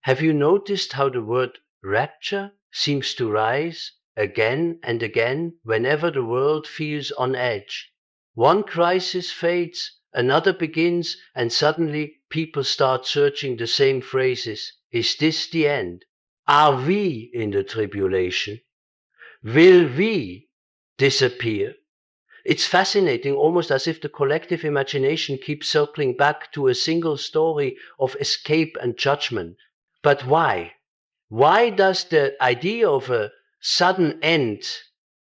Have you noticed how the word rapture seems to rise again and again whenever the world feels on edge? One crisis fades, another begins, and suddenly people start searching the same phrases. Is this the end? Are we in the tribulation? Will we disappear? It's fascinating, almost as if the collective imagination keeps circling back to a single story of escape and judgment. But why? Why does the idea of a sudden end,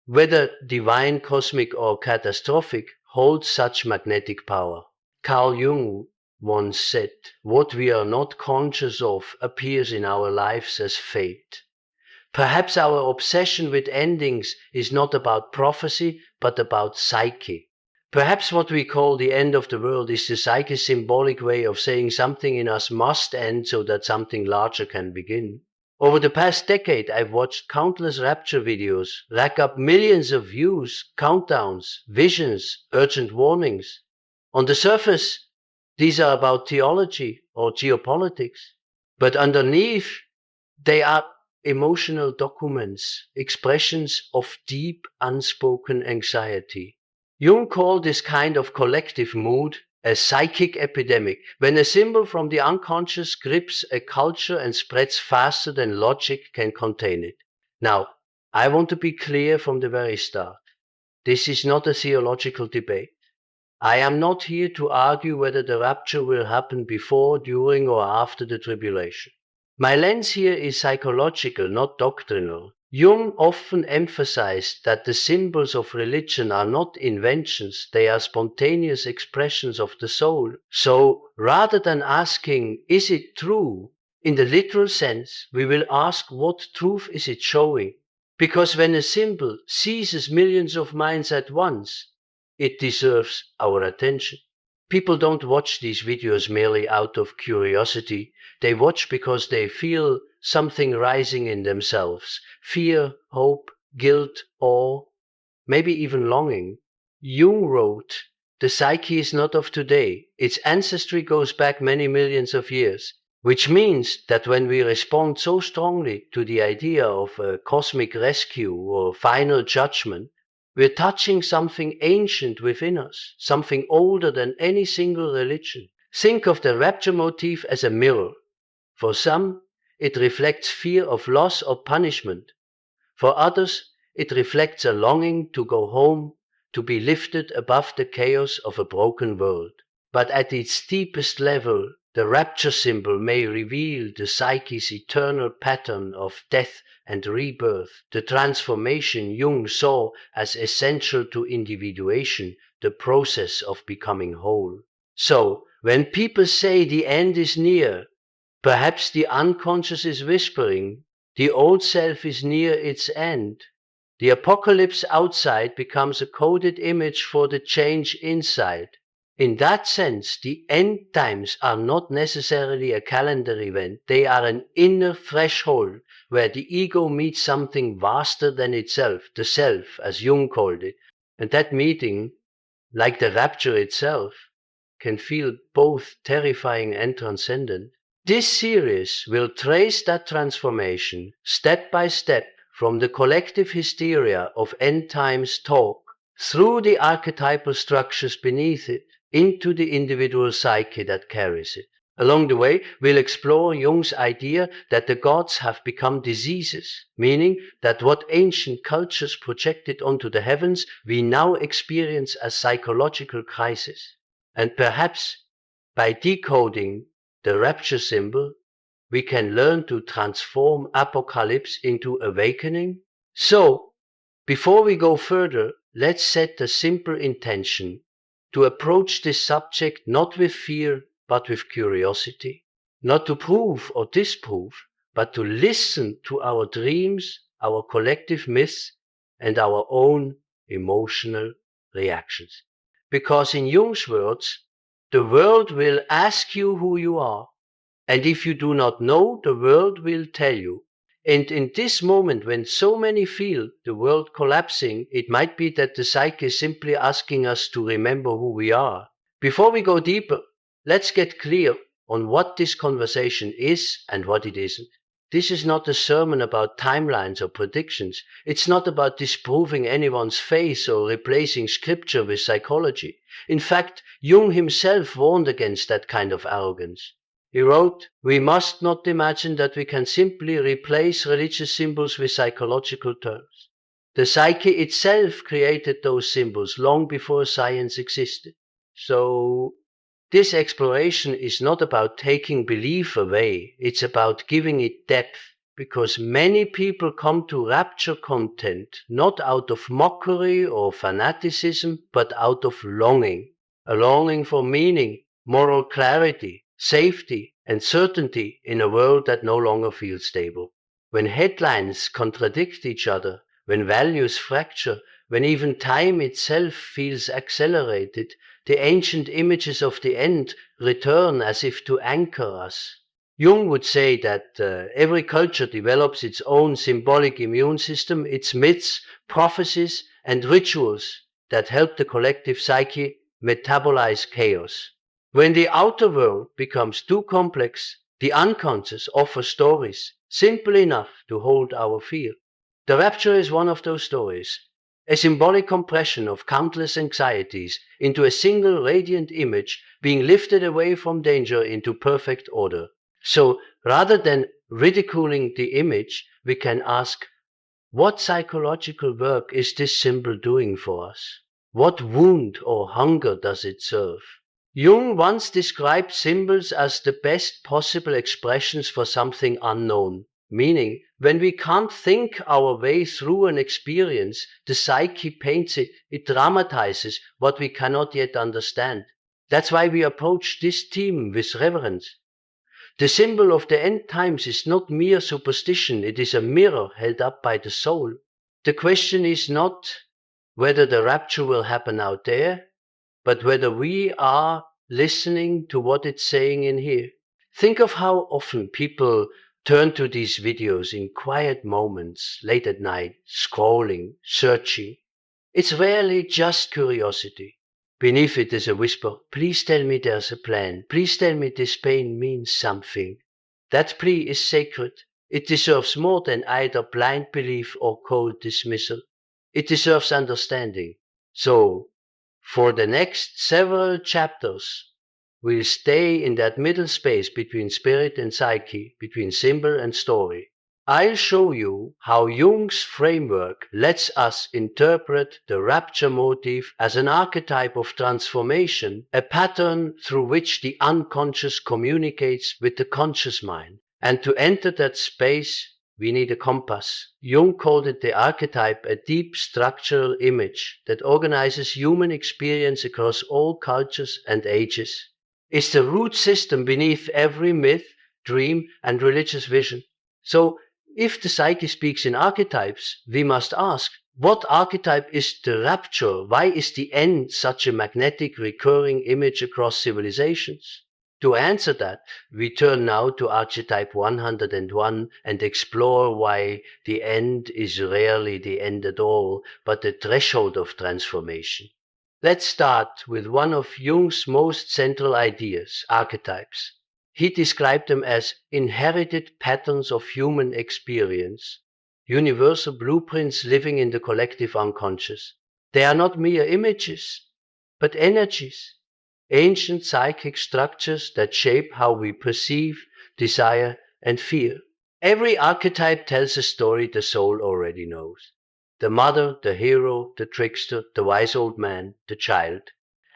whether divine, cosmic, or catastrophic, hold such magnetic power? Carl Jung once said, "What we are not conscious of appears in our lives as fate." Perhaps our obsession with endings is not about prophecy, but about psyche. Perhaps what we call the end of the world is the psyche's symbolic way of saying something in us must end so that something larger can begin. Over the past decade, I've watched countless rapture videos rack up millions of views, countdowns, visions, urgent warnings. On the surface, these are about theology or geopolitics, but underneath, they are emotional documents, expressions of deep unspoken anxiety. Jung called this kind of collective mood a psychic epidemic, when a symbol from the unconscious grips a culture and spreads faster than logic can contain it. Now, I want to be clear from the very start. This is not a theological debate. I am not here to argue whether the rapture will happen before, during, or after the tribulation. My lens here is psychological, not doctrinal. Jung often emphasized that the symbols of religion are not inventions, they are spontaneous expressions of the soul. So, rather than asking, is it true, in the literal sense, we will ask, what truth is it showing? Because when a symbol seizes millions of minds at once, it deserves our attention. People don't watch these videos merely out of curiosity. They watch because they feel something rising in themselves. Fear, hope, guilt, awe, maybe even longing. Jung wrote, "The psyche is not of today. Its ancestry goes back many millions of years." Which means that when we respond so strongly to the idea of a cosmic rescue or final judgment, we're touching something ancient within us, something older than any single religion. Think of the rapture motif as a mirror. For some, it reflects fear of loss or punishment. For others, it reflects a longing to go home, to be lifted above the chaos of a broken world. But at its deepest level, the rapture symbol may reveal the psyche's eternal pattern of death and rebirth, the transformation Jung saw as essential to individuation, the process of becoming whole. So, when people say the end is near, perhaps the unconscious is whispering, the old self is near its end. The apocalypse outside becomes a coded image for the change inside. In that sense, the end times are not necessarily a calendar event. They are an inner threshold where the ego meets something vaster than itself, the self, as Jung called it. And that meeting, like the rapture itself, can feel both terrifying and transcendent. This series will trace that transformation step by step from the collective hysteria of end times talk through the archetypal structures beneath it into the individual psyche that carries it. Along the way, we'll explore Jung's idea that the gods have become diseases, meaning that what ancient cultures projected onto the heavens, we now experience as psychological crisis. And perhaps by decoding the rapture symbol, we can learn to transform apocalypse into awakening. So, before we go further, let's set a simple intention to approach this subject not with fear, but with curiosity. Not to prove or disprove, but to listen to our dreams, our collective myths, and our own emotional reactions. Because in Jung's words, the world will ask you who you are. And if you do not know, the world will tell you. And in this moment, when so many feel the world collapsing, it might be that the psyche is simply asking us to remember who we are. Before we go deeper, let's get clear. on what this conversation is and what it isn't. This is not a sermon about timelines or predictions. It's not about disproving anyone's faith or replacing scripture with psychology. In fact, Jung himself warned against that kind of arrogance. He wrote, "We must not imagine that we can simply replace religious symbols with psychological terms. The psyche itself created those symbols long before science existed." So, this exploration is not about taking belief away, it's about giving it depth, because many people come to rapture content not out of mockery or fanaticism, but out of longing. A longing for meaning, moral clarity, safety, and certainty in a world that no longer feels stable. When headlines contradict each other, when values fracture, when even time itself feels accelerated, the ancient images of the end return as if to anchor us. Jung would say that every culture develops its own symbolic immune system, its myths, prophecies, and rituals that help the collective psyche metabolize chaos. When the outer world becomes too complex, the unconscious offers stories simple enough to hold our fear. The rapture is one of those stories, a symbolic compression of countless anxieties into a single radiant image being lifted away from danger into perfect order. So rather than ridiculing the image, we can ask, what psychological work is this symbol doing for us? What wound or hunger does it serve? Jung once described symbols as the best possible expressions for something unknown, meaning when we can't think our way through an experience, the psyche paints it, it dramatizes what we cannot yet understand. That's why we approach this theme with reverence. The symbol of the end times is not mere superstition, it is a mirror held up by the soul. The question is not whether the rapture will happen out there, but whether we are listening to what it's saying in here. Think of how often people turn to these videos in quiet moments, late at night, scrolling, searching. It's rarely just curiosity. Beneath it is a whisper, please tell me there's a plan. Please tell me this pain means something. That plea is sacred. It deserves more than either blind belief or cold dismissal. It deserves understanding. So, for the next several chapters, we'll stay in that middle space between spirit and psyche, between symbol and story. I'll show you how Jung's framework lets us interpret the rapture motif as an archetype of transformation, a pattern through which the unconscious communicates with the conscious mind. And to enter that space, we need a compass. Jung called it the archetype, a deep structural image that organizes human experience across all cultures and ages. It's the root system beneath every myth, dream, and religious vision. So, if the psyche speaks in archetypes, we must ask, what archetype is the rapture? Why is the end such a magnetic recurring image across civilizations? To answer that, we turn now to archetype 101 and explore why the end is rarely the end at all, but the threshold of transformation. Let's start with one of Jung's most central ideas, archetypes. He described them as inherited patterns of human experience, universal blueprints living in the collective unconscious. They are not mere images, but energies, ancient psychic structures that shape how we perceive, desire, and fear. Every archetype tells a story the soul already knows. The mother, the hero, the trickster, the wise old man, the child.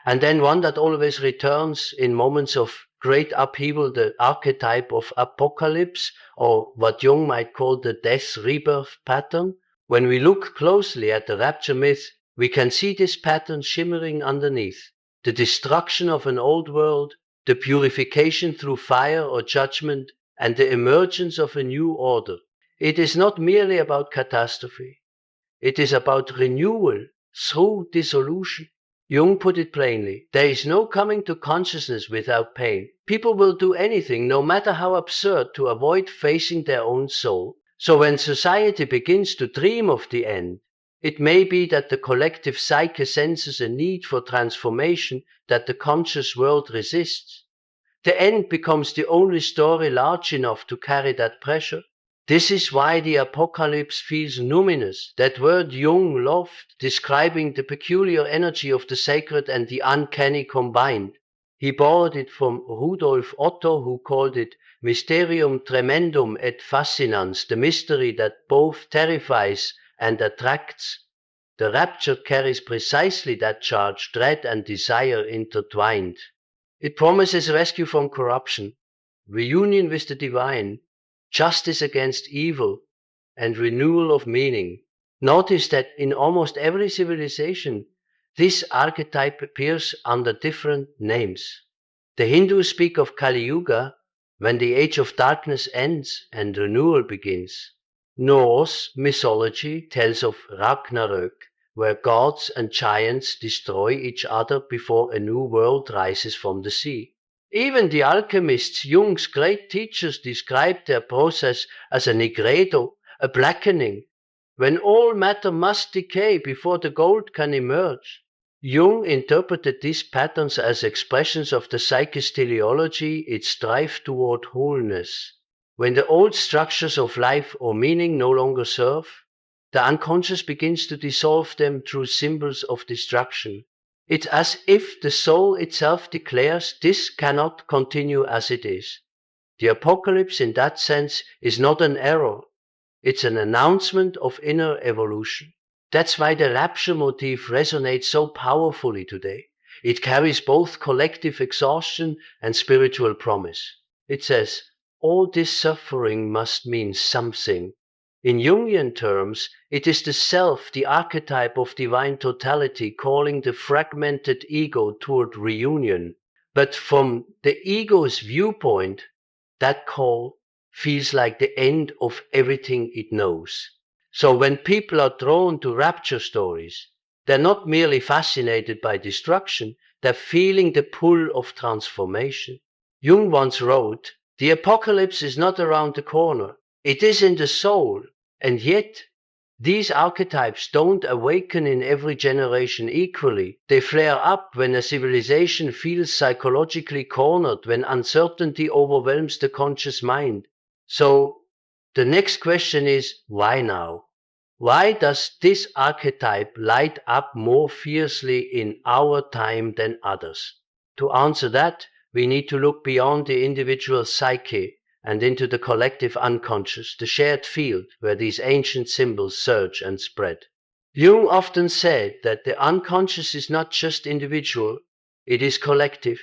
And then one that always returns in moments of great upheaval, the archetype of apocalypse, or what Jung might call the death rebirth pattern. When we look closely at the rapture myth, we can see this pattern shimmering underneath. The destruction of an old world, the purification through fire or judgment, and the emergence of a new order. It is not merely about catastrophe. It is about renewal through dissolution. Jung put it plainly, there is no coming to consciousness without pain. People will do anything, no matter how absurd, to avoid facing their own soul. So when society begins to dream of the end, it may be that the collective psyche senses a need for transformation that the conscious world resists. The end becomes the only story large enough to carry that pressure. This is why the apocalypse feels numinous, that word Jung loved, describing the peculiar energy of the sacred and the uncanny combined. He borrowed it from Rudolf Otto, who called it mysterium tremendum et fascinans, the mystery that both terrifies and attracts. The rapture carries precisely that charge, dread and desire intertwined. It promises rescue from corruption, reunion with the divine, justice against evil, and renewal of meaning. Notice that in almost every civilization, this archetype appears under different names. The Hindus speak of Kali Yuga, when the age of darkness ends and renewal begins. Norse mythology tells of Ragnarök, where gods and giants destroy each other before a new world rises from the sea. Even the alchemists, Jung's great teachers, described their process as a nigredo, a blackening, when all matter must decay before the gold can emerge. Jung interpreted these patterns as expressions of the psyche's teleology, its drive toward wholeness. When the old structures of life or meaning no longer serve, the unconscious begins to dissolve them through symbols of destruction. It's as if the soul itself declares this cannot continue as it is. The apocalypse in that sense is not an error. It's an announcement of inner evolution. That's why the rapture motif resonates so powerfully today. It carries both collective exhaustion and spiritual promise. It says, all this suffering must mean something. In Jungian terms, it is the self, the archetype of divine totality, calling the fragmented ego toward reunion. But from the ego's viewpoint, that call feels like the end of everything it knows. So when people are drawn to rapture stories, they're not merely fascinated by destruction, they're feeling the pull of transformation. Jung once wrote, "The apocalypse is not around the corner. It is in the soul, and yet these archetypes don't awaken in every generation equally. They flare up when a civilization feels psychologically cornered, when uncertainty overwhelms the conscious mind." So the next question is, why now? Why does this archetype light up more fiercely in our time than others? To answer that, we need to look beyond the individual psyche and into the collective unconscious, the shared field where these ancient symbols surge and spread. Jung often said that the unconscious is not just individual, it is collective.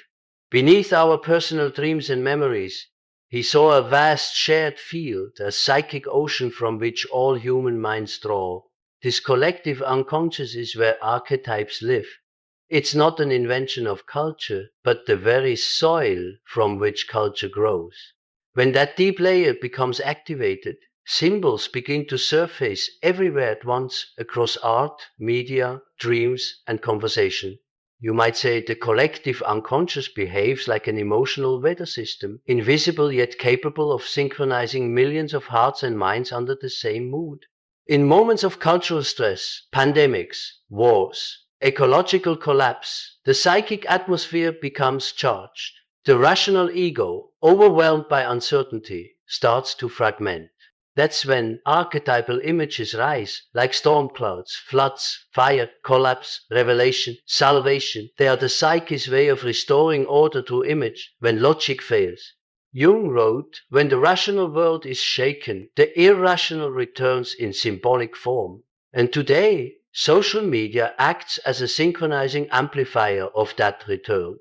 Beneath our personal dreams and memories, he saw a vast shared field, a psychic ocean from which all human minds draw. This collective unconscious is where archetypes live. It's not an invention of culture, but the very soil from which culture grows. When that deep layer becomes activated, symbols begin to surface everywhere at once across art, media, dreams, and conversation. You might say the collective unconscious behaves like an emotional weather system, invisible yet capable of synchronizing millions of hearts and minds under the same mood. In moments of cultural stress, pandemics, wars, ecological collapse, the psychic atmosphere becomes charged. The rational ego, overwhelmed by uncertainty, starts to fragment. That's when archetypal images rise, like storm clouds, floods, fire, collapse, revelation, salvation. They are the psyche's way of restoring order through image when logic fails. Jung wrote, when the rational world is shaken, the irrational returns in symbolic form. And today, social media acts as a synchronizing amplifier of that return.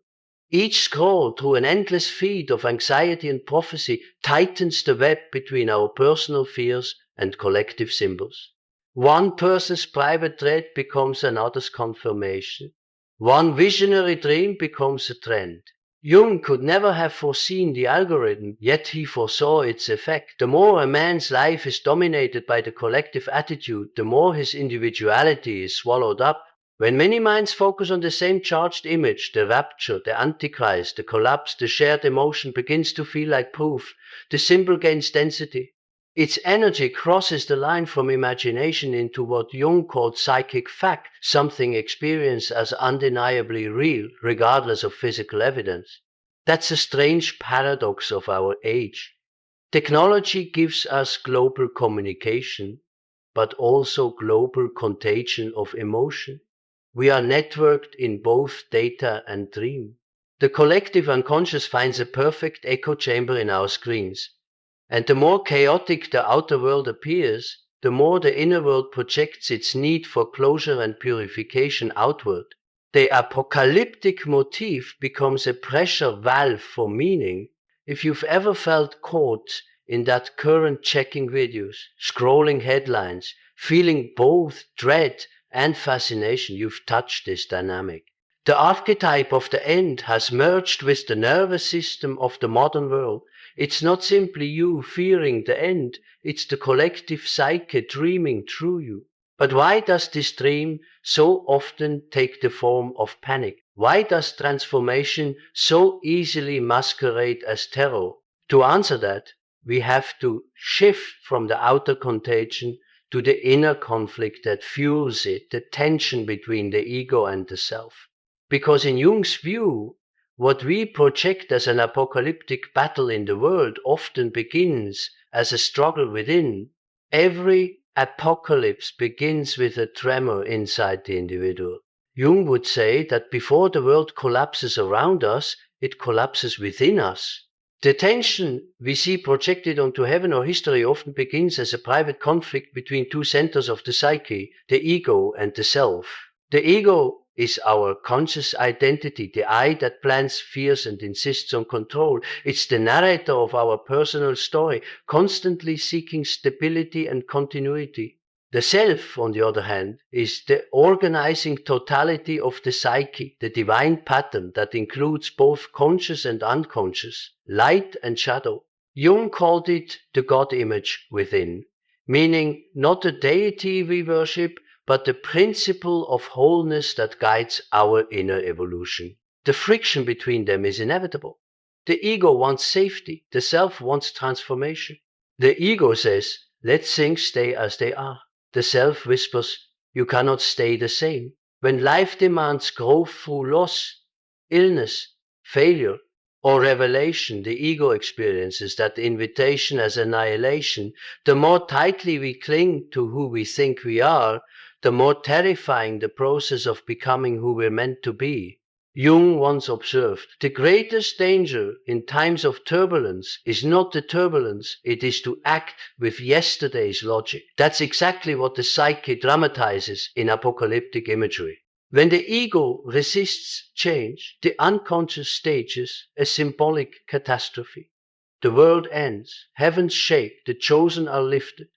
Each scroll through an endless feed of anxiety and prophecy tightens the web between our personal fears and collective symbols. One person's private dread becomes another's confirmation. One visionary dream becomes a trend. Jung could never have foreseen the algorithm, yet he foresaw its effect. The more a man's life is dominated by the collective attitude, the more his individuality is swallowed up. When many minds focus on the same charged image, the rapture, the antichrist, the collapse, the shared emotion begins to feel like proof. The symbol gains density. Its energy crosses the line from imagination into what Jung called psychic fact, something experienced as undeniably real, regardless of physical evidence. That's a strange paradox of our age. Technology gives us global communication, but also global contagion of emotion. We are networked in both data and dream. The collective unconscious finds a perfect echo chamber in our screens. And the more chaotic the outer world appears, the more the inner world projects its need for closure and purification outward. The apocalyptic motif becomes a pressure valve for meaning. If you've ever felt caught in that current checking videos, scrolling headlines, feeling both dread and fascination, you've touched this dynamic. The archetype of the end has merged with the nervous system of the modern world. It's not simply you fearing the end, it's the collective psyche dreaming through you. But why does this dream so often take the form of panic? Why does transformation so easily masquerade as terror? To answer that, we have to shift from the outer contagion to the inner conflict that fuels it, the tension between the ego and the self. Because in Jung's view, what we project as an apocalyptic battle in the world often begins as a struggle within. Every apocalypse begins with a tremor inside the individual. Jung would say that before the world collapses around us, it collapses within us. The tension we see projected onto heaven or history often begins as a private conflict between two centers of the psyche, the ego and the self. The ego is our conscious identity, the I that plans, fears, and insists on control. It's the narrator of our personal story, constantly seeking stability and continuity. The self, on the other hand, is the organizing totality of the psyche, the divine pattern that includes both conscious and unconscious, light and shadow. Jung called it the God image within, meaning not a deity we worship, but the principle of wholeness that guides our inner evolution. The friction between them is inevitable. The ego wants safety, the self wants transformation. The ego says, let things stay as they are. The self whispers, you cannot stay the same. When life demands growth through loss, illness, failure, or revelation, the ego experiences that invitation as annihilation. The more tightly we cling to who we think we are, the more terrifying the process of becoming who we're meant to be. Jung once observed, the greatest danger in times of turbulence is not the turbulence, it is to act with yesterday's logic. That's exactly what the psyche dramatizes in apocalyptic imagery. When the ego resists change, the unconscious stages a symbolic catastrophe. The world ends, heavens shake, the chosen are lifted,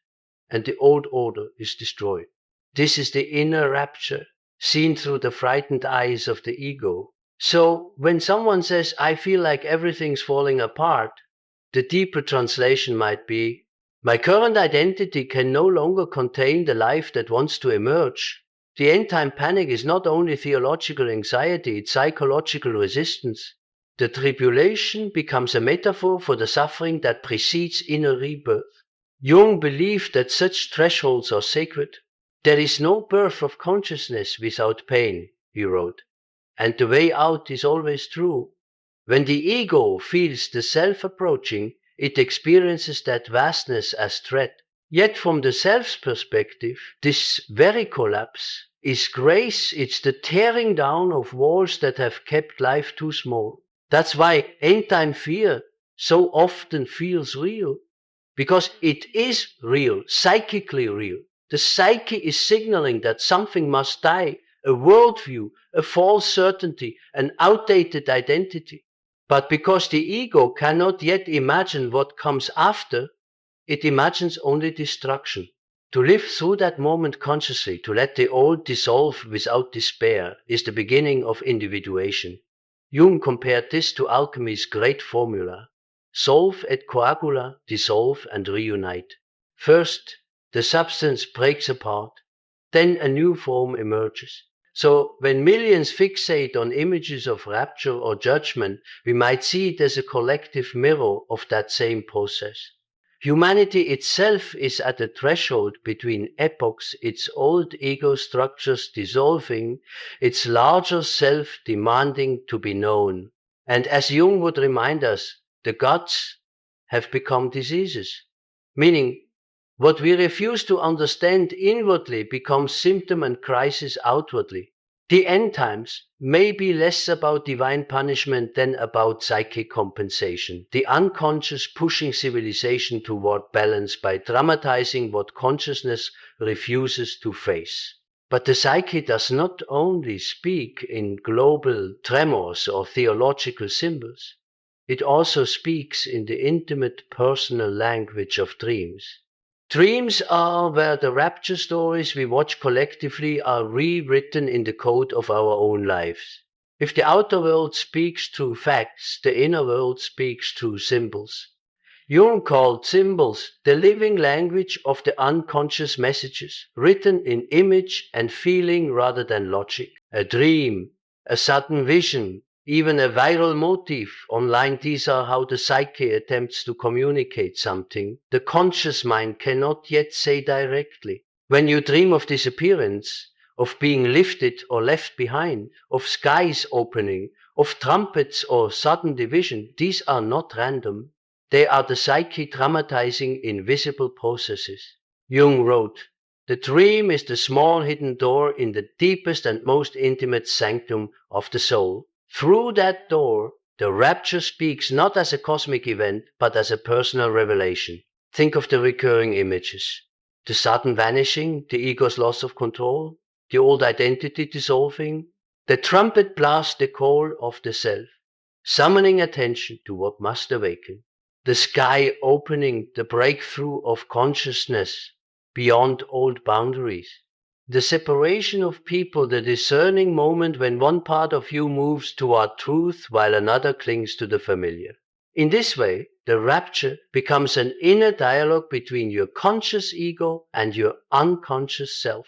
and the old order is destroyed. This is the inner rapture, seen through the frightened eyes of the ego. So when someone says, I feel like everything's falling apart, the deeper translation might be, my current identity can no longer contain the life that wants to emerge. The end-time panic is not only theological anxiety, it's psychological resistance. The tribulation becomes a metaphor for the suffering that precedes inner rebirth. Jung believed that such thresholds are sacred. There is no birth of consciousness without pain, he wrote, and the way out is always true. When the ego feels the self approaching, it experiences that vastness as threat. Yet from the self's perspective, this very collapse is grace, it's the tearing down of walls that have kept life too small. That's why end-time fear so often feels real. Because it is real, psychically real. The psyche is signaling that something must die, a worldview, a false certainty, an outdated identity. But because the ego cannot yet imagine what comes after, it imagines only destruction. To live through that moment consciously, to let the old dissolve without despair, is the beginning of individuation. Jung compared this to alchemy's great formula. Solve et coagula, dissolve and reunite. First, the substance breaks apart, then a new form emerges. So when millions fixate on images of rapture or judgment, we might see it as a collective mirror of that same process. Humanity itself is at the threshold between epochs, its old ego structures dissolving, its larger self demanding to be known. And as Jung would remind us, the gods have become diseases, meaning what we refuse to understand inwardly becomes symptom and crisis outwardly. The end times may be less about divine punishment than about psychic compensation, the unconscious pushing civilization toward balance by dramatizing what consciousness refuses to face. But the psyche does not only speak in global tremors or theological symbols, it also speaks in the intimate personal language of dreams. Dreams are where the rapture stories we watch collectively are rewritten in the code of our own lives. If the outer world speaks through facts, the inner world speaks through symbols. Jung called symbols the living language of the unconscious messages, written in image and feeling rather than logic. A dream, a sudden vision, even a viral motif online, these are how the psyche attempts to communicate something the conscious mind cannot yet say directly. When you dream of disappearance, of being lifted or left behind, of skies opening, of trumpets or sudden division, these are not random. They are the psyche dramatizing invisible processes. Jung wrote, "The dream is the small hidden door in the deepest and most intimate sanctum of the soul. Through that door, the rapture speaks not as a cosmic event, but as a personal revelation." Think of the recurring images. The sudden vanishing, the ego's loss of control, the old identity dissolving. The trumpet blasts the call of the self, summoning attention to what must awaken. The sky opening, the breakthrough of consciousness beyond old boundaries. The separation of people, the discerning moment when one part of you moves toward truth while another clings to the familiar. In this way, the rapture becomes an inner dialogue between your conscious ego and your unconscious self.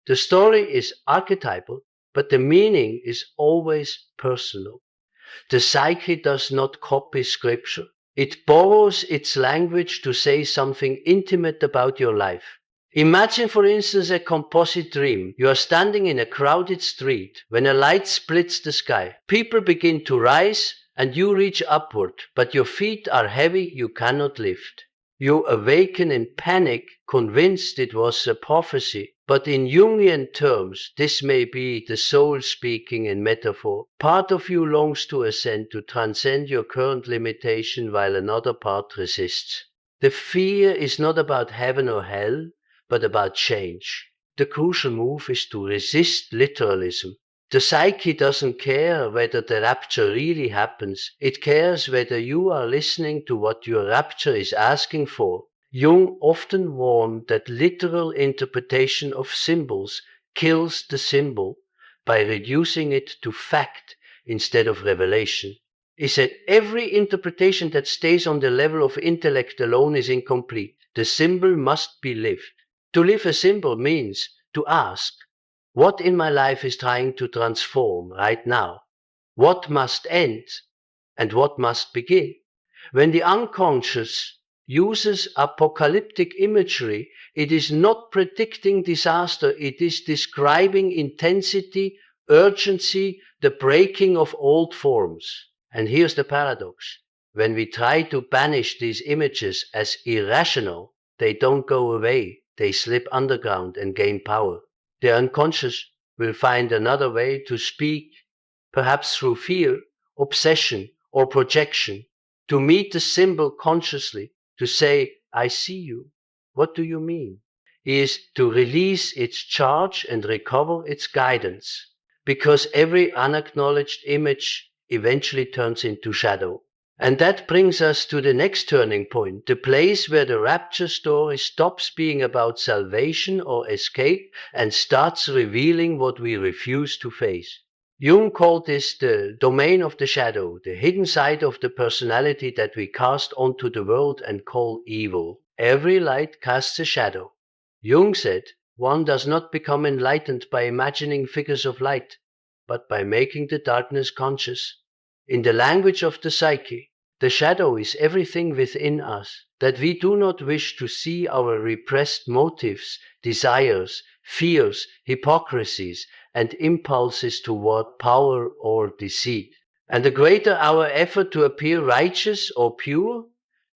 The story is archetypal, but the meaning is always personal. The psyche does not copy scripture. It borrows its language to say something intimate about your life. Imagine, for instance, a composite dream. You are standing in a crowded street when a light splits the sky. People begin to rise and you reach upward, but your feet are heavy, you cannot lift. You awaken in panic, convinced it was a prophecy. But in Jungian terms, this may be the soul speaking in metaphor. Part of you longs to ascend, to transcend your current limitation, while another part resists. The fear is not about heaven or hell, but about change. The crucial move is to resist literalism. The psyche doesn't care whether the rapture really happens. It cares whether you are listening to what your rapture is asking for. Jung often warned that literal interpretation of symbols kills the symbol by reducing it to fact instead of revelation. He said every interpretation that stays on the level of intellect alone is incomplete. The symbol must be lived. To live a symbol means to ask, what in my life is trying to transform right now? What must end and what must begin? When the unconscious uses apocalyptic imagery, it is not predicting disaster, it is describing intensity, urgency, the breaking of old forms. And here's the paradox. When we try to banish these images as irrational, they don't go away, they slip underground and gain power. The unconscious will find another way to speak, perhaps through fear, obsession, or projection, to meet the symbol consciously, to say, I see you. What do you mean? Is to release its charge and recover its guidance, because every unacknowledged image eventually turns into shadow. And that brings us to the next turning point, the place where the rapture story stops being about salvation or escape and starts revealing what we refuse to face. Jung called this the domain of the shadow, the hidden side of the personality that we cast onto the world and call evil. Every light casts a shadow. Jung said, one does not become enlightened by imagining figures of light, but by making the darkness conscious. In the language of the psyche, the shadow is everything within us that we do not wish to see, our repressed motives, desires, fears, hypocrisies, and impulses toward power or deceit. And the greater our effort to appear righteous or pure,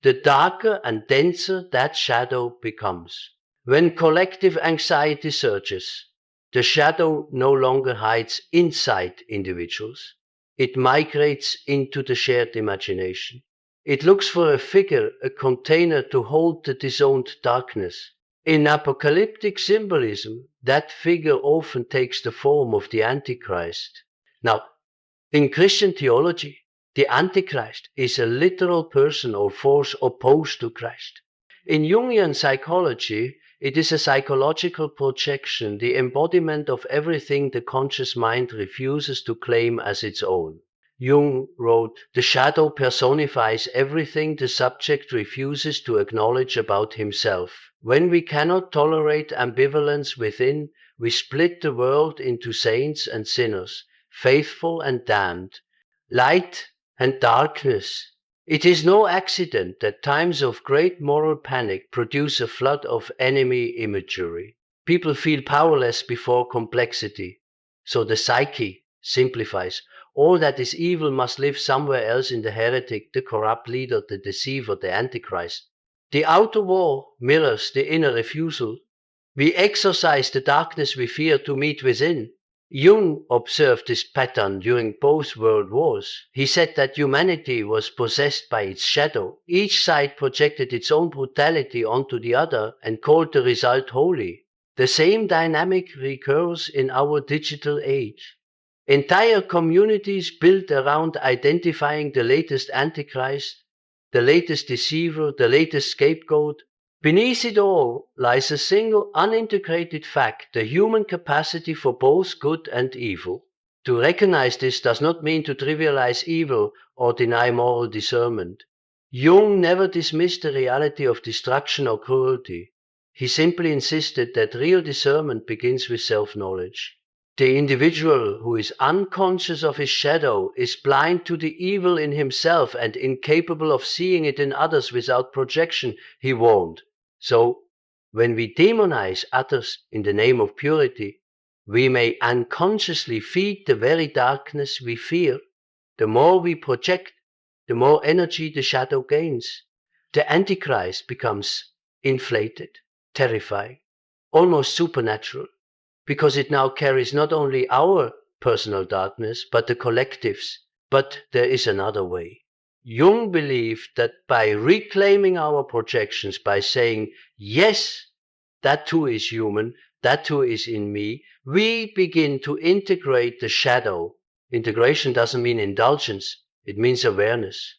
the darker and denser that shadow becomes. When collective anxiety surges, the shadow no longer hides inside individuals. It migrates into the shared imagination. It looks for a figure, a container to hold the disowned darkness. In apocalyptic symbolism, that figure often takes the form of the Antichrist. Now, in Christian theology, the Antichrist is a literal person or force opposed to Christ. In Jungian psychology, it is a psychological projection, the embodiment of everything the conscious mind refuses to claim as its own. Jung wrote, "The shadow personifies everything the subject refuses to acknowledge about himself. When we cannot tolerate ambivalence within, we split the world into saints and sinners, faithful and damned, light and darkness." It is no accident that times of great moral panic produce a flood of enemy imagery. People feel powerless before complexity, so the psyche simplifies. All that is evil must live somewhere else in the heretic, the corrupt leader, the deceiver, the antichrist. The outer war mirrors the inner refusal. We exorcise the darkness we fear to meet within. Jung observed this pattern during both world wars. He said that humanity was possessed by its shadow. Each side projected its own brutality onto the other and called the result holy. The same dynamic recurs in our digital age. Entire communities built around identifying the latest antichrist, the latest deceiver, the latest scapegoat. Beneath it all lies a single unintegrated fact, the human capacity for both good and evil. To recognize this does not mean to trivialize evil or deny moral discernment. Jung never dismissed the reality of destruction or cruelty. He simply insisted that real discernment begins with self-knowledge. The individual who is unconscious of his shadow is blind to the evil in himself and incapable of seeing it in others without projection, he warned. So, when we demonize others in the name of purity, we may unconsciously feed the very darkness we fear. The more we project, the more energy the shadow gains. The Antichrist becomes inflated, terrifying, almost supernatural, because it now carries not only our personal darkness, but the collective's. But there is another way. Jung believed that by reclaiming our projections, by saying, yes, that too is human, that too is in me, we begin to integrate the shadow. Integration doesn't mean indulgence, it means awareness.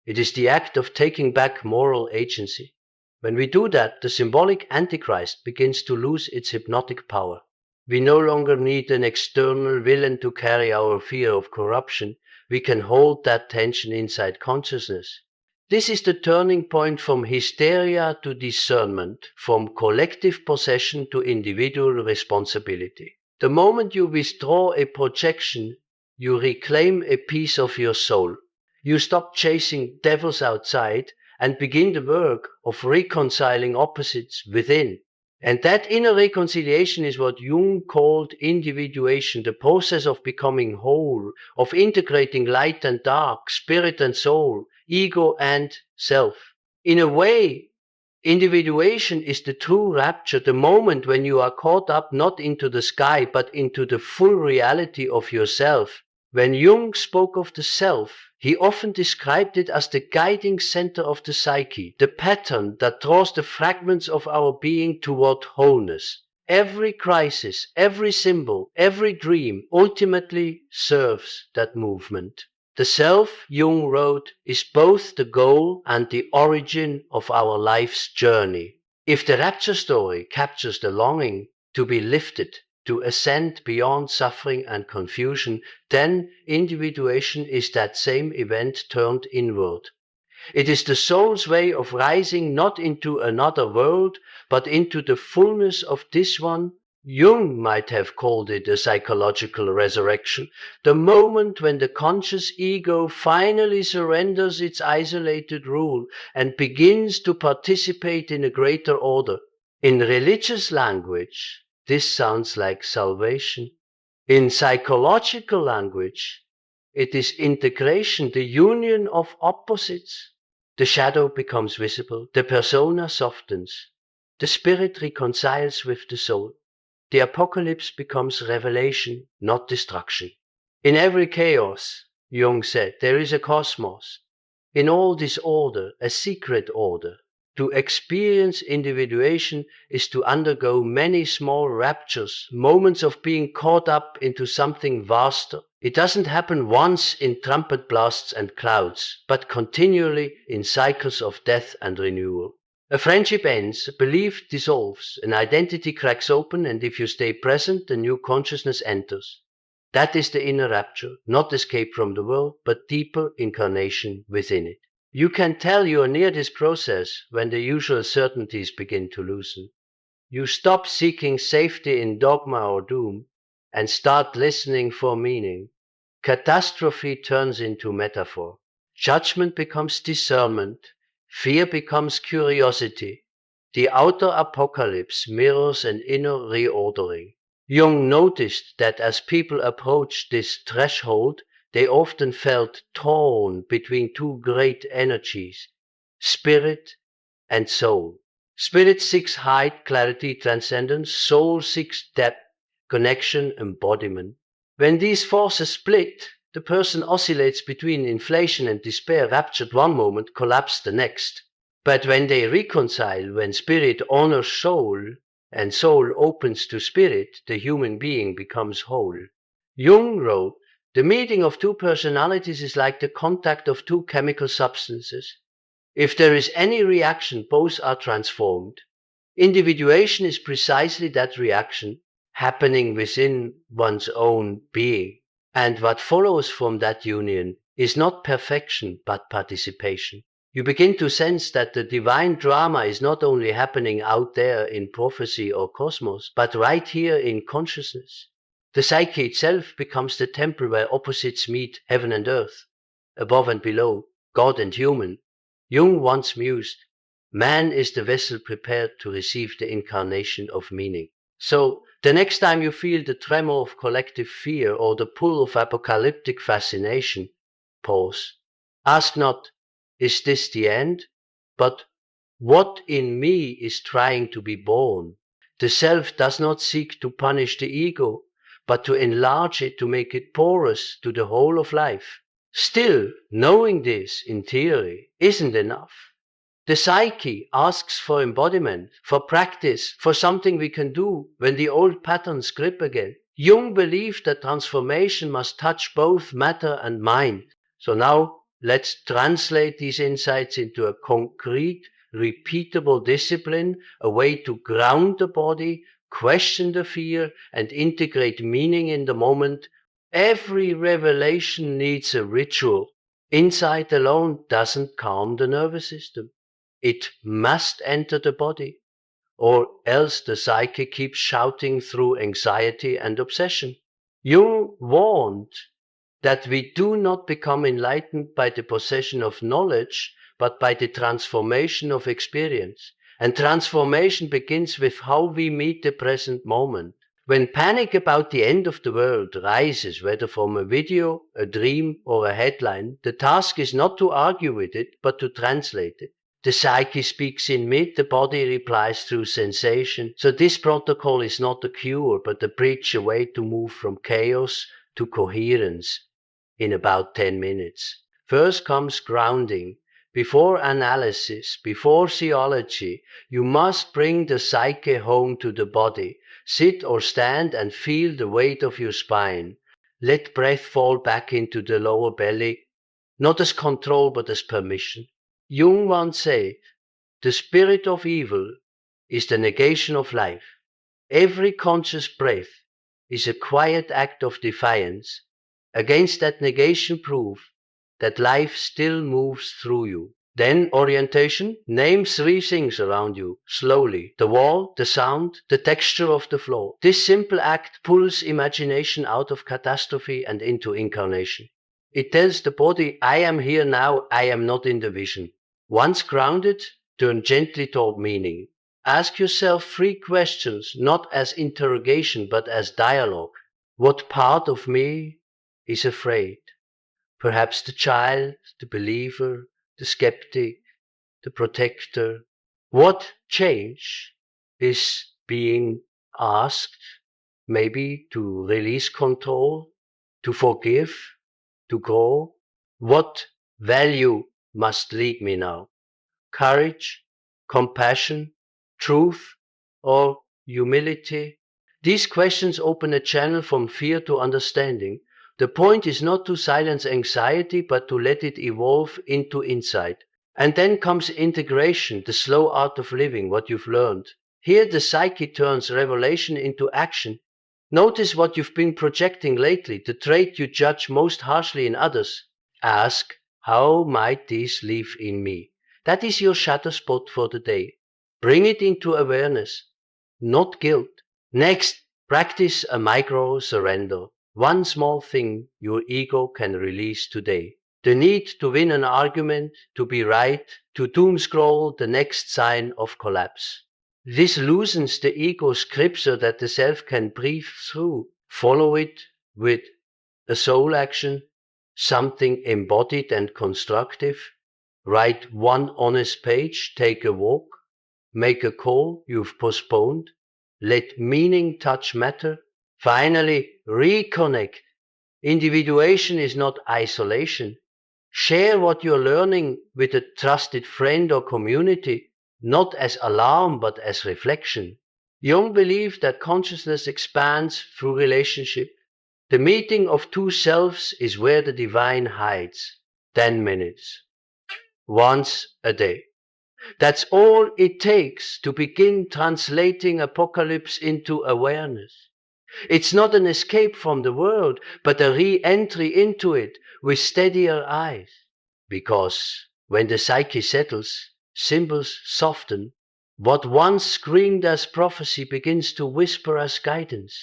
It is the act of taking back moral agency. When we do that, the symbolic Antichrist begins to lose its hypnotic power. We no longer need an external villain to carry our fear of corruption. We can hold that tension inside consciousness. This is the turning point from hysteria to discernment, from collective possession to individual responsibility. The moment you withdraw a projection, you reclaim a piece of your soul. You stop chasing devils outside and begin the work of reconciling opposites within. And that inner reconciliation is what Jung called individuation, the process of becoming whole, of integrating light and dark, spirit and soul, ego and self. In a way, individuation is the true rapture, the moment when you are caught up not into the sky, but into the full reality of yourself. When Jung spoke of the self, he often described it as the guiding center of the psyche, the pattern that draws the fragments of our being toward wholeness. Every crisis, every symbol, every dream ultimately serves that movement. The self, Jung wrote, is both the goal and the origin of our life's journey. If the rapture story captures the longing to be lifted, to ascend beyond suffering and confusion, then individuation is that same event turned inward. It is the soul's way of rising not into another world, but into the fullness of this one. Jung might have called it a psychological resurrection, the moment when the conscious ego finally surrenders its isolated rule and begins to participate in a greater order. In religious language, this sounds like salvation. In psychological language, It is integration, the union of opposites. The shadow becomes visible, the persona softens, the spirit reconciles with the soul. The apocalypse becomes revelation, not destruction. In every chaos, Jung said, there is a cosmos. In all disorder, a secret order. To experience individuation is to undergo many small raptures, moments of being caught up into something vaster. It doesn't happen once in trumpet blasts and clouds, but continually in cycles of death and renewal. A friendship ends, a belief dissolves, an identity cracks open, and if you stay present, a new consciousness enters. That is the inner rapture, not escape from the world, but deeper incarnation within it. You can tell you are near this process when the usual certainties begin to loosen. You stop seeking safety in dogma or doom and start listening for meaning. Catastrophe turns into metaphor. Judgment becomes discernment. Fear becomes curiosity. The outer apocalypse mirrors an inner reordering. Jung noticed that as people approached this threshold, they often felt torn between two great energies, spirit and soul. Spirit seeks height, clarity, transcendence. Soul seeks depth, connection, embodiment. When these forces split, the person oscillates between inflation and despair, raptured one moment, collapsed the next. But when they reconcile, when spirit honors soul, and soul opens to spirit, the human being becomes whole. Jung wrote, the meeting of two personalities is like the contact of two chemical substances. If there is any reaction, both are transformed. Individuation is precisely that reaction, happening within one's own being. And what follows from that union is not perfection, but participation. You begin to sense that the divine drama is not only happening out there in prophecy or cosmos, but right here in consciousness. The psyche itself becomes the temple where opposites meet, heaven and earth, above and below, God and human. Jung once mused, man is the vessel prepared to receive the incarnation of meaning. So, the next time you feel the tremor of collective fear or the pull of apocalyptic fascination, pause. Ask not, is this the end? But what in me is trying to be born? The self does not seek to punish the ego, but to enlarge it, to make it porous to the whole of life. Still, knowing this in theory isn't enough. The psyche asks for embodiment, for practice, for something we can do when the old patterns grip again. Jung believed that transformation must touch both matter and mind. So now let's translate these insights into a concrete, repeatable discipline, a way to ground the body, question the fear, and integrate meaning in the moment. Every revelation needs a ritual. Insight alone doesn't calm the nervous system. It must enter the body, or else the psyche keeps shouting through anxiety and obsession. Jung warned that we do not become enlightened by the possession of knowledge, but by the transformation of experience. And transformation begins with how we meet the present moment. When panic about the end of the world rises, whether from a video, a dream, or a headline, the task is not to argue with it, but to translate it. The psyche speaks in mid, the body replies through sensation. So this protocol is not a cure, but a bridge, a way to move from chaos to coherence in about 10 minutes. First comes grounding. Before analysis, before theology, you must bring the psyche home to the body. Sit or stand and feel the weight of your spine. Let breath fall back into the lower belly, not as control but as permission. Jung once said, the spirit of evil is the negation of life. Every conscious breath is a quiet act of defiance against that negation proof that life still moves through you. Then orientation, name 3 things around you, slowly. The wall, the sound, the texture of the floor. This simple act pulls imagination out of catastrophe and into incarnation. It tells the body, I am here now, I am not in the vision. Once grounded, turn gently toward meaning. Ask yourself 3 questions, not as interrogation, but as dialogue. What part of me is afraid? Perhaps the child, the believer, the skeptic, the protector. What change is being asked? Maybe to release control, to forgive, to grow. What value must lead me now? Courage, compassion, truth, or humility? These questions open a channel from fear to understanding. The point is not to silence anxiety, but to let it evolve into insight. And then comes integration, the slow art of living, what you've learned. Here the psyche turns revelation into action. Notice what you've been projecting lately, the trait you judge most harshly in others. Ask, how might this live in me? That is your shadow spot for the day. Bring it into awareness, not guilt. Next, practice a micro surrender. One small thing your ego can release today. The need to win an argument, to be right, to doom scroll the next sign of collapse. This loosens the ego's grip so that the self can breathe through. Follow it with a soul action, something embodied and constructive. Write one honest page, take a walk, make a call you've postponed, let meaning touch matter. Finally, reconnect. Individuation is not isolation. Share what you're learning with a trusted friend or community, not as alarm but as reflection. Jung believed that consciousness expands through relationship. The meeting of two selves is where the divine hides. 10 minutes. Once a day. That's all it takes to begin translating apocalypse into awareness. It's not an escape from the world, but a re-entry into it with steadier eyes. Because when the psyche settles, symbols soften. What once screamed as prophecy begins to whisper as guidance.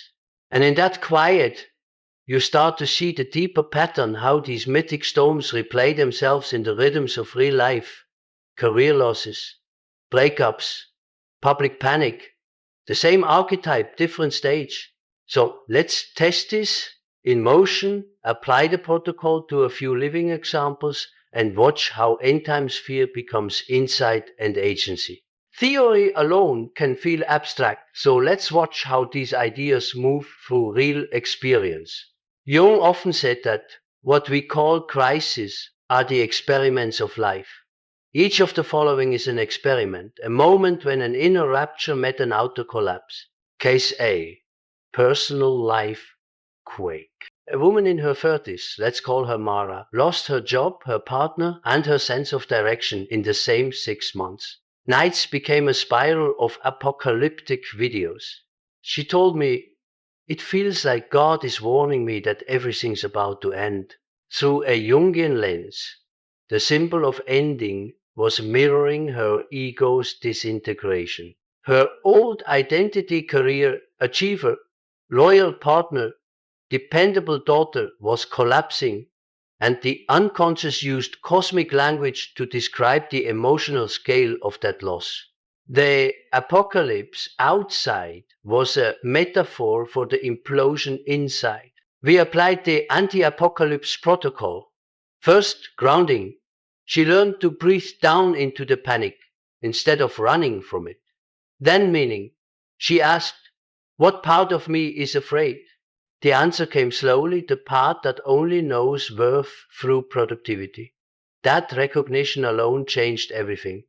And in that quiet, you start to see the deeper pattern, how these mythic storms replay themselves in the rhythms of real life. Career losses, breakups, public panic, the same archetype, different stage. So let's test this in motion, apply the protocol to a few living examples, and watch how end times fear becomes insight and agency. Theory alone can feel abstract, so let's watch how these ideas move through real experience. Jung often said that what we call crises are the experiments of life. Each of the following is an experiment, a moment when an inner rapture met an outer collapse. Case A, personal life quake. A woman in her 30s, let's call her Mara, lost her job, her partner, and her sense of direction in the same 6 months. Nights became a spiral of apocalyptic videos. She told me, it feels like God is warning me that everything's about to end. Through a Jungian lens, the symbol of ending was mirroring her ego's disintegration. Her old identity, career, achiever, loyal partner, dependable daughter was collapsing, and the unconscious used cosmic language to describe the emotional scale of that loss. The apocalypse outside was a metaphor for the implosion inside. We applied the anti-apocalypse protocol. First, grounding. She learned to breathe down into the panic instead of running from it. Then meaning. She asked, what part of me is afraid? The answer came slowly, the part that only knows worth through productivity. That recognition alone changed everything.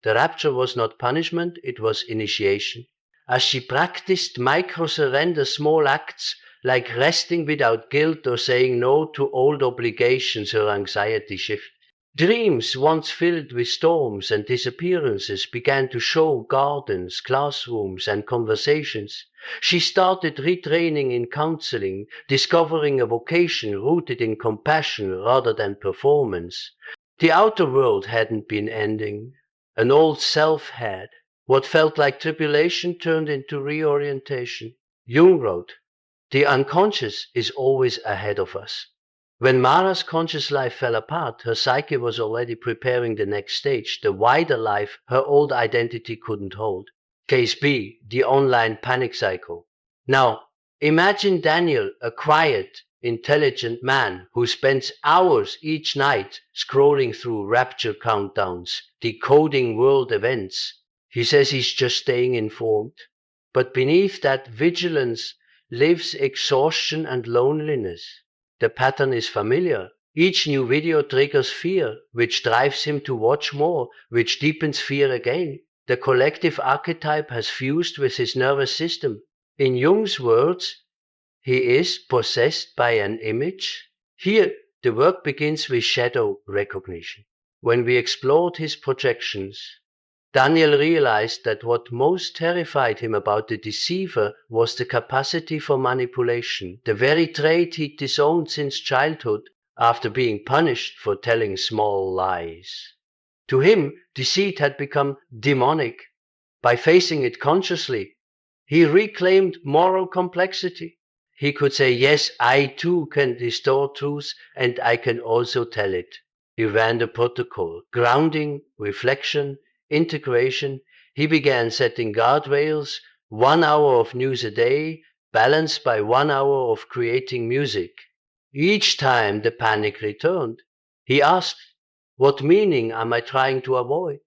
The rapture was not punishment, it was initiation. As she practiced micro-surrender, small acts like resting without guilt or saying no to old obligations, her anxiety shifted. Dreams once filled with storms and disappearances began to show gardens, classrooms, and conversations. She started retraining in counseling, discovering a vocation rooted in compassion rather than performance. The outer world hadn't been ending. An old self had. What felt like tribulation turned into reorientation. Jung wrote, the unconscious is always ahead of us. When Mara's conscious life fell apart, her psyche was already preparing the next stage, the wider life her old identity couldn't hold. Case B, the online panic cycle. Now, imagine Daniel, a quiet, intelligent man who spends hours each night scrolling through rapture countdowns, decoding world events. He says he's just staying informed. But beneath that vigilance lives exhaustion and loneliness. The pattern is familiar. Each new video triggers fear, which drives him to watch more, which deepens fear again. The collective archetype has fused with his nervous system. In Jung's words, he is possessed by an image. Here, the work begins with shadow recognition. When we explored his projections, Daniel realized that what most terrified him about the deceiver was the capacity for manipulation, the very trait he'd disowned since childhood after being punished for telling small lies. To him, deceit had become demonic. By facing it consciously, he reclaimed moral complexity. He could say, yes, I too can distort truth and I can also tell it. He ran the protocol, grounding, reflection, integration. He began setting guardrails, 1 hour of news a day, balanced by 1 hour of creating music. Each time the panic returned, he asked, what meaning am I trying to avoid?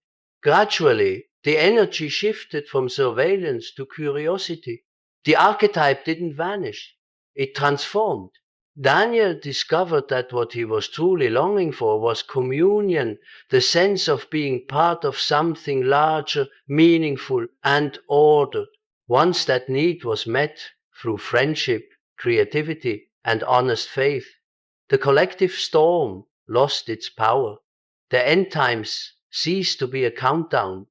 Gradually, the energy shifted from surveillance to curiosity. The archetype didn't vanish. It transformed. Daniel discovered that what he was truly longing for was communion, the sense of being part of something larger, meaningful, and ordered. Once that need was met through friendship, creativity, and honest faith, the collective storm lost its power. The end times ceased to be a countdown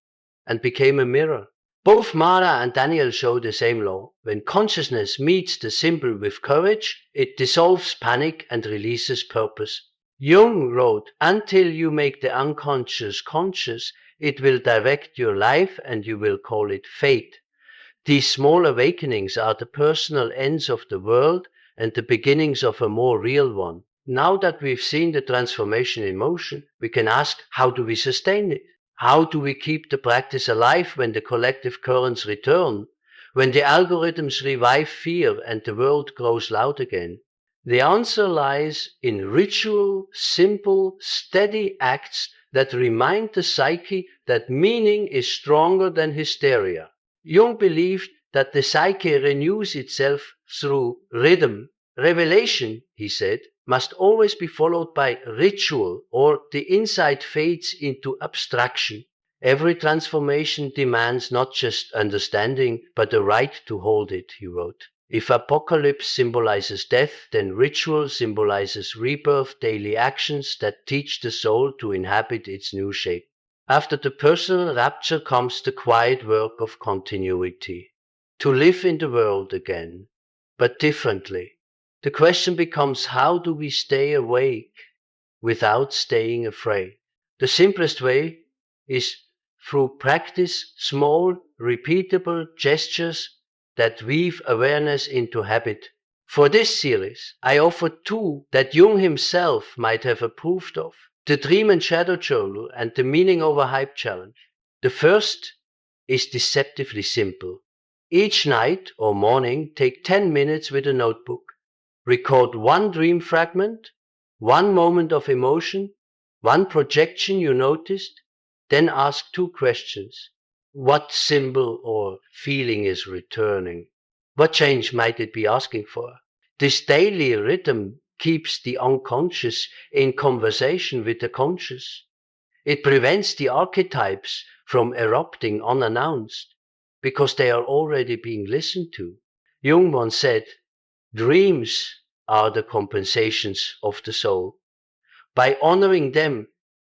and became a mirror. Both Mara and Daniel show the same law. When consciousness meets the symbol with courage, it dissolves panic and releases purpose. Jung wrote, until you make the unconscious conscious, it will direct your life and you will call it fate. These small awakenings are the personal ends of the world and the beginnings of a more real one. Now that we've seen the transformation in motion, we can ask, how do we sustain it? How do we keep the practice alive when the collective currents return, when the algorithms revive fear and the world grows loud again? The answer lies in ritual, simple, steady acts that remind the psyche that meaning is stronger than hysteria. Jung believed that the psyche renews itself through rhythm. Revelation, he said, must always be followed by ritual, or the insight fades into abstraction. Every transformation demands not just understanding, but the right to hold it, he wrote. If apocalypse symbolizes death, then ritual symbolizes rebirth, daily actions that teach the soul to inhabit its new shape. After the personal rapture comes the quiet work of continuity. To live in the world again, but differently. The question becomes, how do we stay awake without staying afraid? The simplest way is through practice, small, repeatable gestures that weave awareness into habit. For this series, I offer 2 that Jung himself might have approved of: the Dream and Shadow Journal and the Meaning Over Hype Challenge. The first is deceptively simple. Each night or morning, take 10 minutes with a notebook. Record 1 dream fragment, 1 moment of emotion, 1 projection you noticed, then ask 2 questions. What symbol or feeling is returning? What change might it be asking for? This daily rhythm keeps the unconscious in conversation with the conscious. It prevents the archetypes from erupting unannounced, because they are already being listened to. Jung once said, dreams are the compensations of the soul. By honoring them,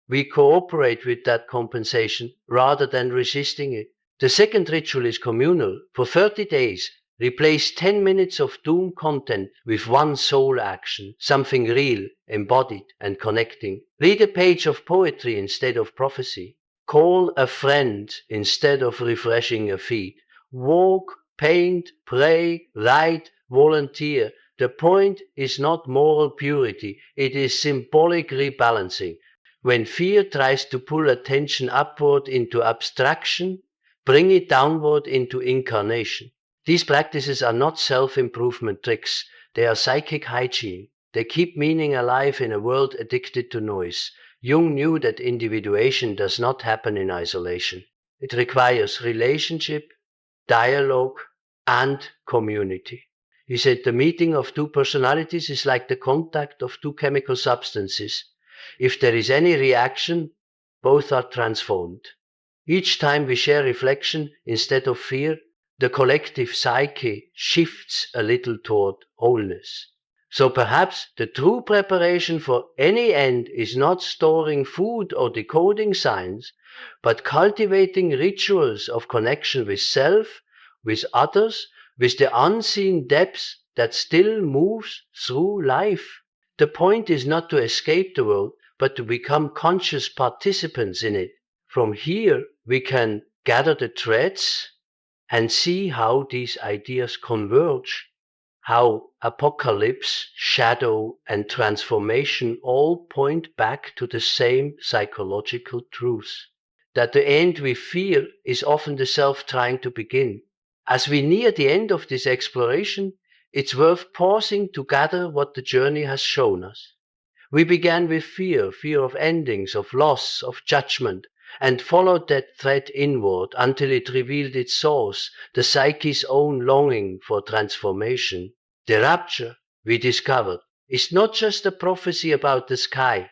we cooperate with that compensation rather than resisting it. The second ritual is communal. For 30 days, replace 10 minutes of doom content with 1 soul action, something real, embodied, and connecting. Read a page of poetry instead of prophecy. Call a friend instead of refreshing a feed. Walk, paint, pray, write, volunteer. The point is not moral purity, it is symbolic rebalancing. When fear tries to pull attention upward into abstraction, bring it downward into incarnation. These practices are not self-improvement tricks. They are psychic hygiene. They keep meaning alive in a world addicted to noise. Jung knew that individuation does not happen in isolation. It requires relationship, dialogue, and community. He said the meeting of two personalities is like the contact of two chemical substances. If there is any reaction, both are transformed. Each time we share reflection instead of fear, the collective psyche shifts a little toward wholeness. So perhaps the true preparation for any end is not storing food or decoding signs, but cultivating rituals of connection with self, with others, with the unseen depths that still moves through life. The point is not to escape the world, but to become conscious participants in it. From here, we can gather the threads and see how these ideas converge, how apocalypse, shadow, and transformation all point back to the same psychological truth. That the end we fear is often the self trying to begin. As we near the end of this exploration, it's worth pausing to gather what the journey has shown us. We began with fear, fear of endings, of loss, of judgment, and followed that thread inward until it revealed its source, the psyche's own longing for transformation. The rapture, we discovered, is not just a prophecy about the sky,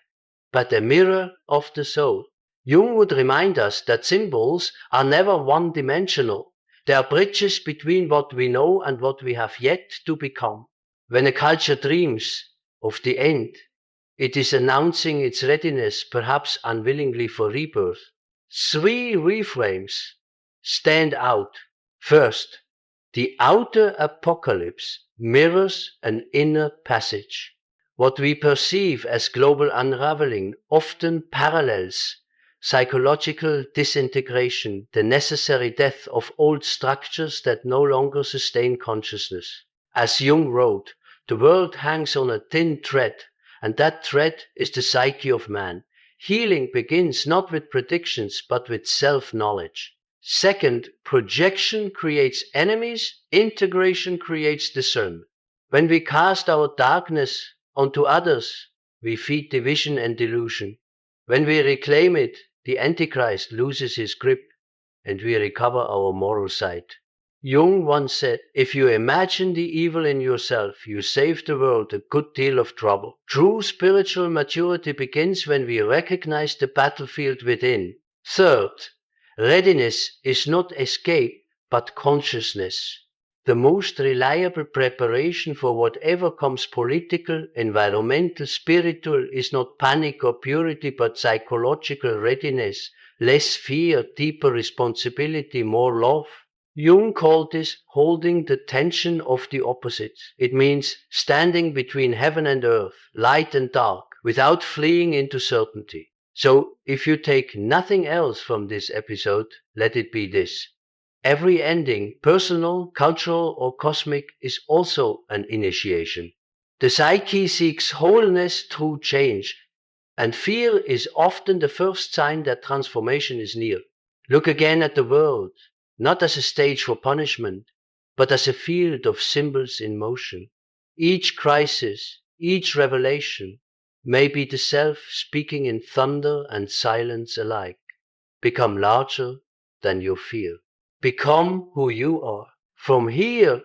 but a mirror of the soul. Jung would remind us that symbols are never one-dimensional. They are bridges between what we know and what we have yet to become. When a culture dreams of the end, it is announcing its readiness, perhaps unwillingly, for rebirth. Three reframes stand out. First, the outer apocalypse mirrors an inner passage. What we perceive as global unraveling often parallels psychological disintegration, the necessary death of old structures that no longer sustain consciousness. As Jung wrote, the world hangs on a thin thread, and that thread is the psyche of man. Healing begins not with predictions, but with self-knowledge. Second, projection creates enemies, integration creates discernment. When we cast our darkness onto others, we feed division and delusion. When we reclaim it, the Antichrist loses his grip, and we recover our moral sight. Jung once said, if you imagine the evil in yourself, you save the world a good deal of trouble. True spiritual maturity begins when we recognize the battlefield within. Third, readiness is not escape, but consciousness. The most reliable preparation for whatever comes political, environmental, spiritual is not panic or purity, but psychological readiness. Less fear, deeper responsibility, more love. Jung called this holding the tension of the opposites. It means standing between heaven and earth, light and dark, without fleeing into certainty. So, if you take nothing else from this episode, let it be this. Every ending, personal, cultural, or cosmic, is also an initiation. The psyche seeks wholeness through change, and fear is often the first sign that transformation is near. Look again at the world, not as a stage for punishment, but as a field of symbols in motion. Each crisis, each revelation, may be the self speaking in thunder and silence alike. Become larger than your fear. Become who you are. From here,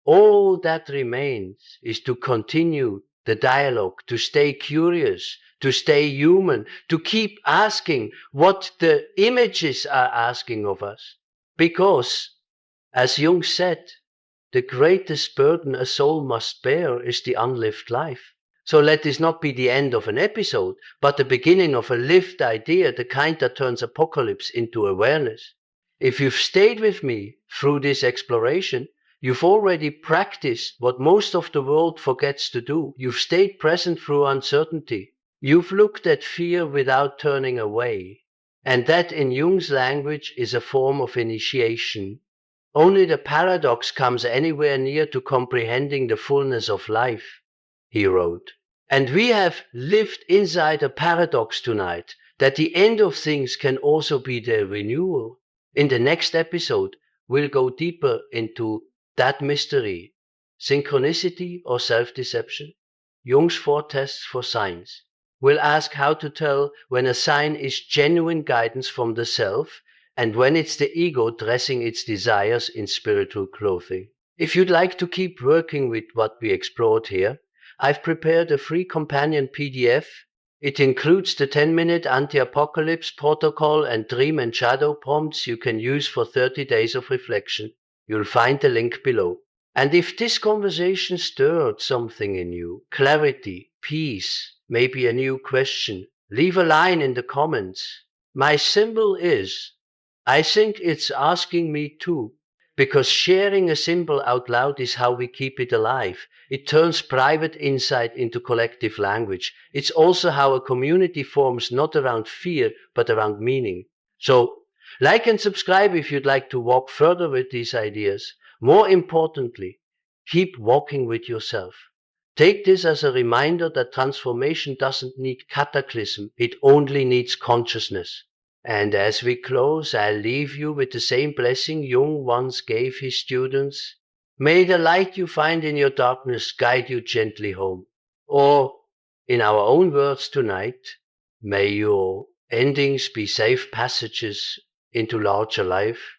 all that remains is to continue the dialogue, to stay curious, to stay human, to keep asking what the images are asking of us. Because, as Jung said, the greatest burden a soul must bear is the unlived life. So let this not be the end of an episode, but the beginning of a lived idea, the kind that turns apocalypse into awareness. If you've stayed with me through this exploration, you've already practiced what most of the world forgets to do. You've stayed present through uncertainty. You've looked at fear without turning away. And that, in Jung's language, is a form of initiation. Only the paradox comes anywhere near to comprehending the fullness of life, he wrote. And we have lived inside a paradox tonight, that the end of things can also be their renewal. In the next episode, we'll go deeper into that mystery. synchronicity or self-deception? Jung's 4 tests for signs. We'll ask how to tell when a sign is genuine guidance from the self and when it's the ego dressing its desires in spiritual clothing. If you'd like to keep working with what we explored here, I've prepared a free companion PDF. It includes the 10-minute anti-apocalypse protocol and dream and shadow prompts you can use for 30 days of reflection. You'll find the link below. And if this conversation stirred something in you, clarity, peace, maybe a new question, leave a line in the comments. My symbol is, I think it's asking me too, because sharing a symbol out loud is how we keep it alive. It turns private insight into collective language. It's also how a community forms not around fear, but around meaning. So, like and subscribe if you'd like to walk further with these ideas. More importantly, keep walking with yourself. Take this as a reminder that transformation doesn't need cataclysm, it only needs consciousness. And as we close, I'll leave you with the same blessing Jung once gave his students. May the light you find in your darkness guide you gently home. Or, in our own words tonight, may your endings be safe passages into larger life.